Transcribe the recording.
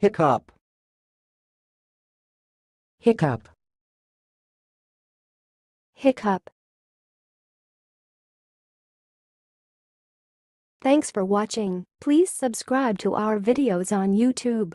Hiccup. Hiccup. Hiccup. Thanks for watching. Please subscribe to our videos on YouTube.